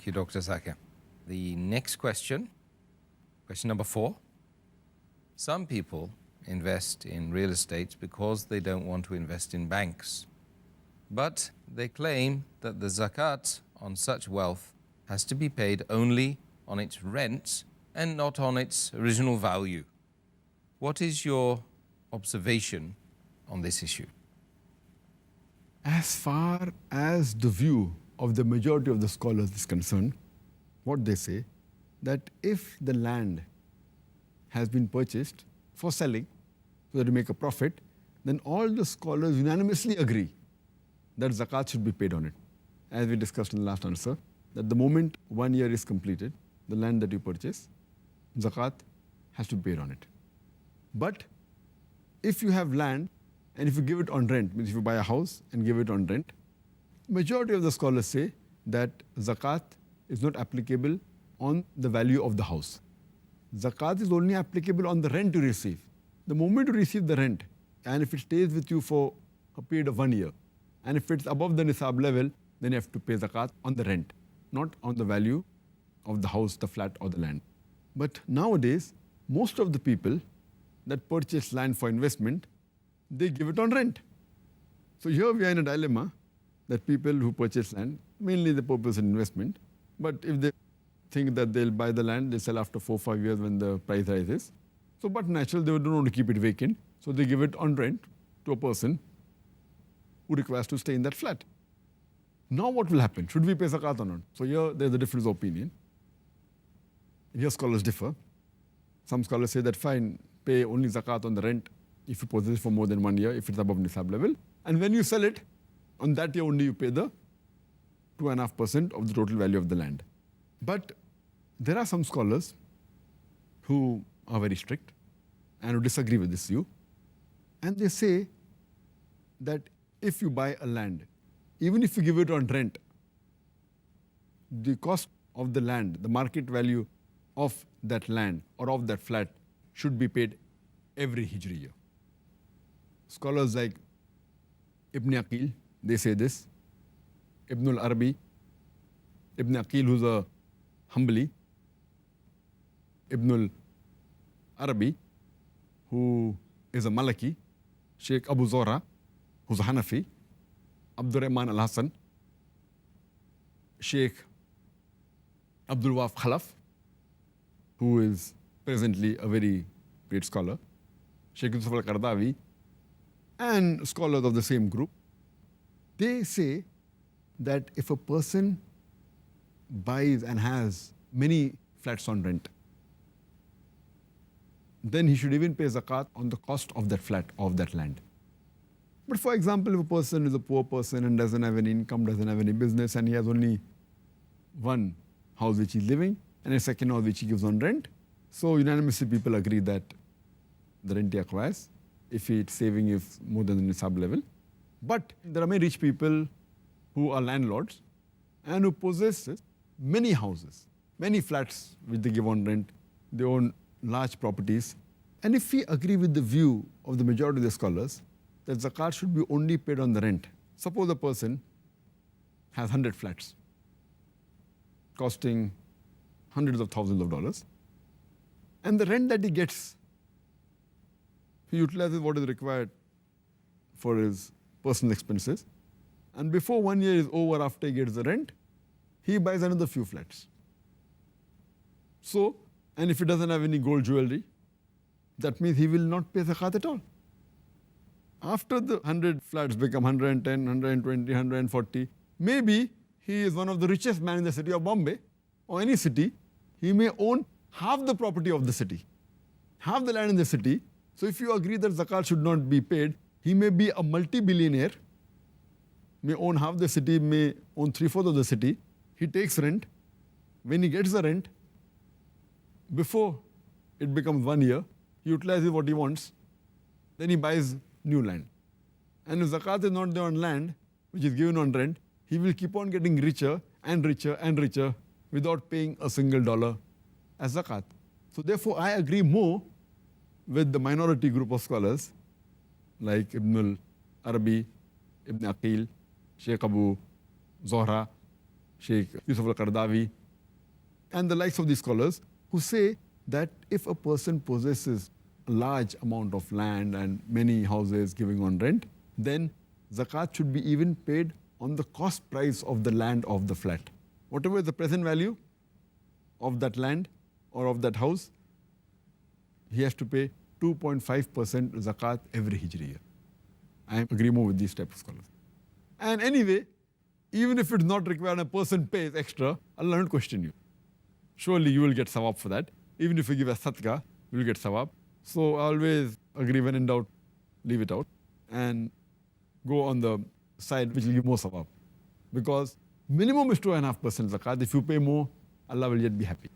Thank you, Dr. Zakir. The next question number 4. Some people invest in real estate because they don't want to invest in banks. But they claim that the zakat on such wealth has to be paid only on its rent and not on its original value. What is your observation on this issue? As far as the view of the majority of the scholars is concerned, what they say, that if the land has been purchased for selling, so that you make a profit, then all the scholars unanimously agree that zakat should be paid on it. As we discussed in the last answer, that the moment 1 year is completed, the land that you purchase, zakat has to be paid on it. But if you have land and if you give it on rent, means if you buy a house and give it on rent, majority of the scholars say that zakat is not applicable on the value of the house. Zakat is only applicable on the rent you receive. The moment you receive the rent, and if it stays with you for a period of 1 year, and if it's above the nisab level, then you have to pay zakat on the rent, not on the value of the house, the flat or the land. But nowadays, most of the people that purchase land for investment, they give it on rent. So here we are in a dilemma that people who purchase land, mainly the purpose of investment, but if they think that they'll buy the land, they sell after 4 or 5 years when the price rises. So but natural, they don't want to keep it vacant, so they give it on rent to a person who requires to stay in that flat. Now what will happen? Should we pay zakat or not? So here there's a difference of opinion. Here scholars differ. Some scholars say that fine, pay only zakat on the rent if you possess it for more than 1 year, if it's above nisab level. And when you sell it, on that year only you pay the 2.5% of the total value of the land. But there are some scholars who are very strict and who disagree with this view. And they say that if you buy a land, even if you give it on rent, the cost of the land, the market value of that land or of that flat should be paid every Hijri year. Scholars like Ibn Aqil, they say this. Ibn al-Arabi, Ibn Aqil, who's a Hanbali, Ibn al-Arabi, who is a Maliki, Sheikh Abu Zora, who's a Hanafi, Abdul Rahman al-Hassan, Sheikh Abdul Waf Khalaf, who is presently a very great scholar, Sheikh Yusuf al-Qardawi, and scholars of the same group. They say that if a person buys and has many flats on rent, then he should even pay zakat on the cost of that flat, of that land. But for example, if a person is a poor person and doesn't have any income, doesn't have any business, and he has only one house which he's living and a second house which he gives on rent, so unanimously people agree that the rent he acquires, if it's saving is more than the nisab level. But there are many rich people who are landlords and who possess many houses, many flats which they give on rent. They own large properties. And if we agree with the view of the majority of the scholars that zakat should be only paid on the rent, suppose a person has 100 flats costing hundreds of thousands of dollars, and the rent that he gets, he utilizes what is required for his personal expenses, and before 1 year is over, after he gets the rent, he buys another few flats. So, and if he doesn't have any gold jewelry, that means he will not pay zakat at all. After the 100 flats become 110, 120, 140, maybe he is one of the richest men in the city of Bombay or any city. He may own half the property of the city, half the land in the city. So if you agree that zakat should not be paid, he may be a multi-billionaire, may own half the city, may own 3/4 of the city. He takes rent. When he gets the rent, before it becomes 1 year, he utilizes what he wants. Then he buys new land. And if zakat is not there on land, which is given on rent, he will keep on getting richer and richer and richer without paying a single dollar as zakat. So therefore, I agree more with the minority group of scholars like Ibn al-Arabi, Ibn Aqil, Sheikh Abu Zohra, Sheikh Yusuf al-Qaradawi, and the likes of these scholars who say that if a person possesses a large amount of land and many houses giving on rent, then zakat should be even paid on the cost price of the land of the flat. Whatever is the present value of that land or of that house, he has to pay 2.5% zakat every Hijri year. I agree more with these type of scholars. And anyway, even if it's not required and a person pays extra, Allah won't question you. Surely you will get sawab for that. Even if you give a sadaqah, you will get sawab. So always agree, when in doubt, leave it out and go on the side which will give more sawab. Because minimum is 2.5% zakat. If you pay more, Allah will yet be happy.